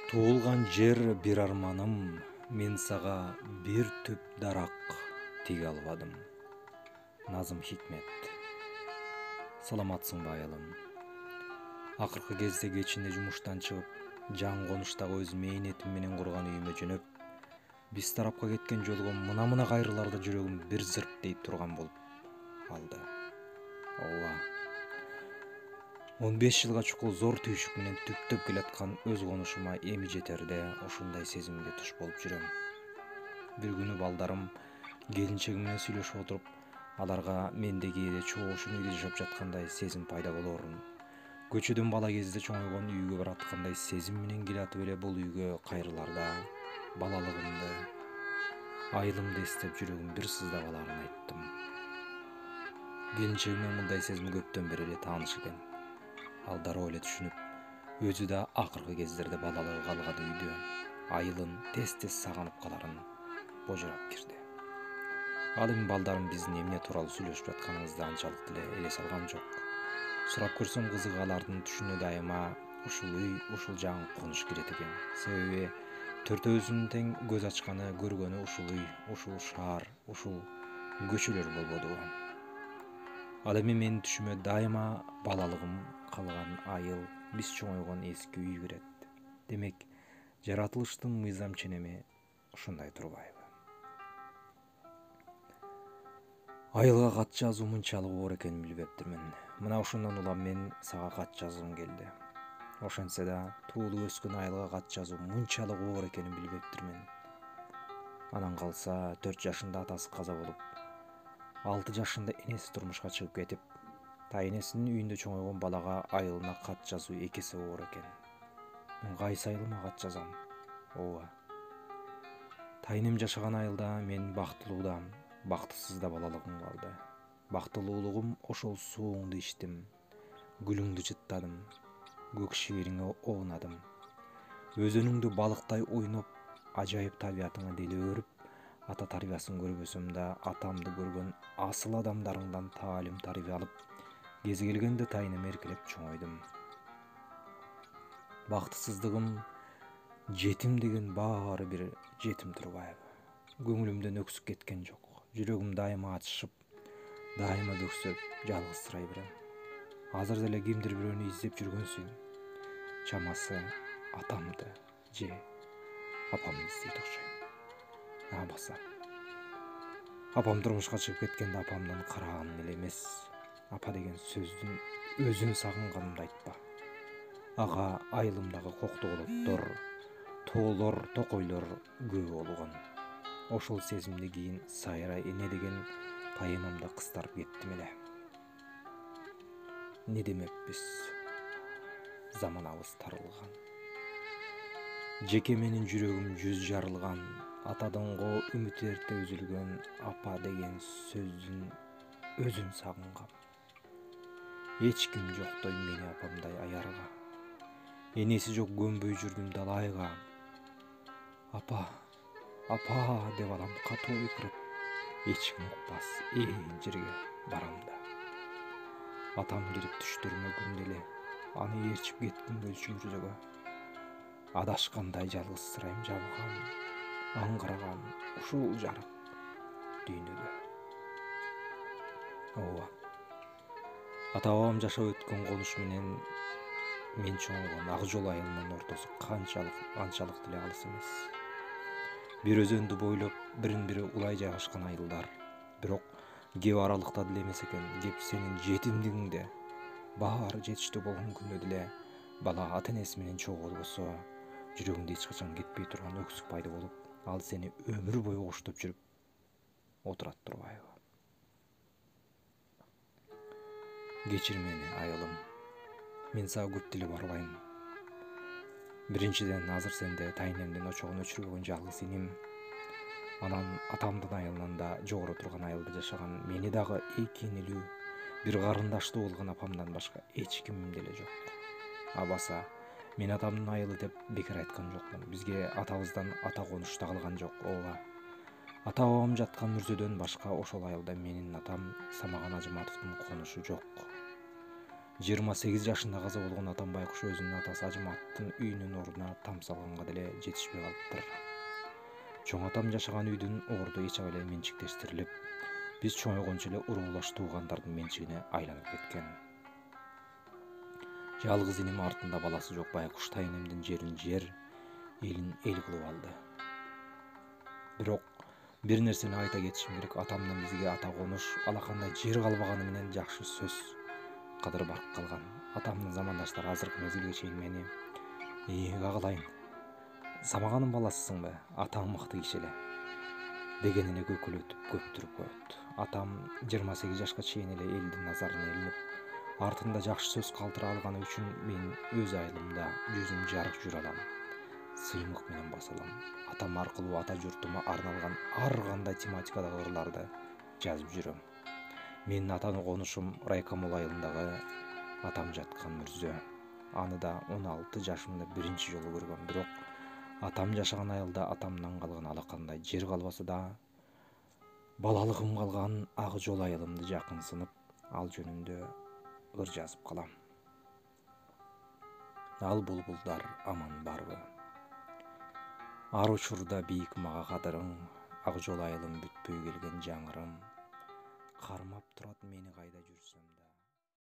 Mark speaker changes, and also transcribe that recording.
Speaker 1: Туылған жер bir арманым, мен саға bir түп дарақ тиге албадым. Назым Хикмет. Саламатсың ба айылым? Акыркы кезде кечинде жумуштан чыгып, жан конуштагы өз мээнетим менен курган үйүмө жөнөп, биз тарапка кеткен жолго мына кайрыларда жүрөгүм бир зырк дейт турган болуп алды. Ооба. 15 жылга чукул зор түйшүк менен түптөп келаткан өз конушума эми жетерде ошондой сезимге туш болуп жүрөм. Бир күнү балдарым келинчегим менен сүйлөшүп отуруп, аларга мендеги кээде чоошун үйдө жашап жаткандай сезим пайда болоорун, көчөдөн бала кезде чоңойгон үйгө бараткандай сезим менен келатып эле бул үйгө кайрыларда балалыгымды, айылымды эстеп жүрөгүм бир сыздап алаарын айттым. Келинчегимдин мындай сезими көптөн бери эле тааныш экен. Ал дароо эле түшүнүп, өзү да акыркы кездерде балалыгы калган үйдө айылын тез сагынып каларын божорап кирди. Ал эми балдарым биздин эмне тууралуу сүйлөшүп жатканыбызды анчалык деле элес алган жок. Сурап көрсөм кызыгы алардын түшүнө дайыма ушул үй, ушул жаңы конуш кирет экен. Себеби төртөөбүздүн тең көз ачканы, көргөнү ушул үй, ушул шаар, ушул көчөлөр болбодубу? Ал эми менин түшүмө дайыма балалыгым калган айыл, биз чоңойгон эски үй кирет. Демек, жаратылыштын мыйзам ченеми ушундай турбайбы? Айылга кат жазуу мынчалык оор экенин билбептирмин. Мына ошондон улам мен сага кат жазгым келди. Ошентсе да туулуп өскөн айылга кат жазуу мынчалык оор экенин билбептирмин. Анан калса 4 жашында атасы каза болуп, 6 жашында энеси турмушка чыгып кетип, тайэнесинин үйүндө чоңойгон балага айылына кат жазуу экесе оор экен. Мен кайсы айылыма кат жазам? Ооба. Тайэнем жашаган айылда мен бактылуу да, бактысыз да балалыгым калды. Бактылуулугум ошол сууңду ичтим, гүлүңдү жыттадым, көк шибириңе оонадым. Өзөнүңдү балыктай ойноп, ажайып табиятыңа деле өрүп, ата тарбиясын көрбөсөм да атамды көргөн асыл адамдарыңдан таалим тарбия алып, кези келгенде тайынем эркелеп чоңойдум. Бактысыздыгым, жетим деген баары бир жетим турбайбы? Көңүлүмдөн өксүк кеткен жок. Жүрөгүм дайыма ачышып, дайыма бөксөп, жалгызсырай берем. Азыр деле кимдир бирөөнү издеп жүргөнсүң. Чамасы атамды же апамды издейт окшойм. Абаса. Апам турмушка чыгып кеткенде апамдын караганын эле эмес, апа деген сөздүн өзүн сагынганымды айтпа. Ага айылымдагы коктоголоттор, тоолор, токойлор күбө болгон. Ошол сезимди кийин Сайра эне деген поэмамда кыстарып кеттим эле. Не демекпиз? Заманабыз тарылган. Жеке менин жүрөгүм жүз жарылган, атадынго үмүт эрте үзүлгөн, апа деген сөздүн өзүн сагынгам. Эч ким жоктой мени апамдай аярга. Энеси жок көнбөй жүрдүм далайга. Апа, апа деп алам катуу өкүрөп, эч ким укпас жерге барам да. Атам кирип түштөрүмө күндө эле, аны ээрчип кетким келчү мүрзөгө. Адашкандай жалгызсырайм жабгам, аңгыраган ушул жарык дүйнөдө. Ооба. Ата бабам жашап өткөн конуш менен мен чоңойгон Ак Жол айылынын ортосу анчалык деле алыс эмес. Бир өзөндү бойлоп бирин-бири улай жайгашкан айылдар. Бирок кеп аралыкта деле эмес экен. Кеп сенин жетимдигиңде баары жетиштүү болгон күндө деле бала ата-энеси менен чогуу болбосо, жүрөгүндө эч качан кетпей турган өксүк пайда болуп, ал сени өмүр бою коштоп жүрүп отурат турбайбы? Кечир мени айылым. Мен сага көп деле барбайм. Биринчиден, азыр сенде тайынемдин очогун өчүрбөгөн жалгыз иним. Анан атамдын айылынан да жогору турган айылда жашаган, мени дагы эки инилүү, бир карындаштуу болгон апамдан башка эч кимим деле жок. Абаса, мен атамдын айылы деп бекер айткан жокмун. Бизге атабыздан ата конуш да калган жок. Ооба. Ата бабам жаткан мүрзөдөн башка ошол айылда менин атам Самаган Ажыматовдун конушу жок. 28 жашында каза болгон Атам байкуш өзүнүн атасы Ажыматтын үйүнүн ордуна там салганга деле жетишпей калыптыр. Чоң атам жашаган үйдүн орду эчак эле менчиктештирилип, биз чоңойгончо эле уруулаш туугандардын менчигине айланып кеткен. Жалгыз инем артында баласы жок байкуш тайынемдин жерин жер, элин эл кылып алды. Бирок бир нерсени айта кетишим керек, атамдын бизге ата конуш, алакандай жер калбаганы менен жакшы сөз кадыр барып калган. Атамдын замандаштары азыркы мезгилге чейин мени агылайын, самаганын баласысыңбы, атаң мыкты киши эле дегенине көкөлөтүп көптүрүп коет. Атам 28 жашка чейин эле элдин назарына илинип, артында жакшы сөз калтыра алганы үчүн мен өз айылымда жүзүм жарык жүрө алам, сыймык менен баса алам. Атам аркылуу ата журтума арналган ар кандай тематикадагы ырларды жазып жүрөм. Менин ата конушум Райкомол айылындагы атам жаткан мүрзө. Аны да 16 жашымда биринчи жолу көргөм. Бирок атам жашаган айылда атамдан калган алакандай жер калбаса да, балалыгым калган Ак Жол айылымды жакынсынып, ал жөнүндө ыр жазып калам. Ал булбулдар аман барбы? Ар учурда бийик мага кадырың, Ак Жол айылым бүтпөй келген жаңырым, кармап турат мени кайда жүрсөм.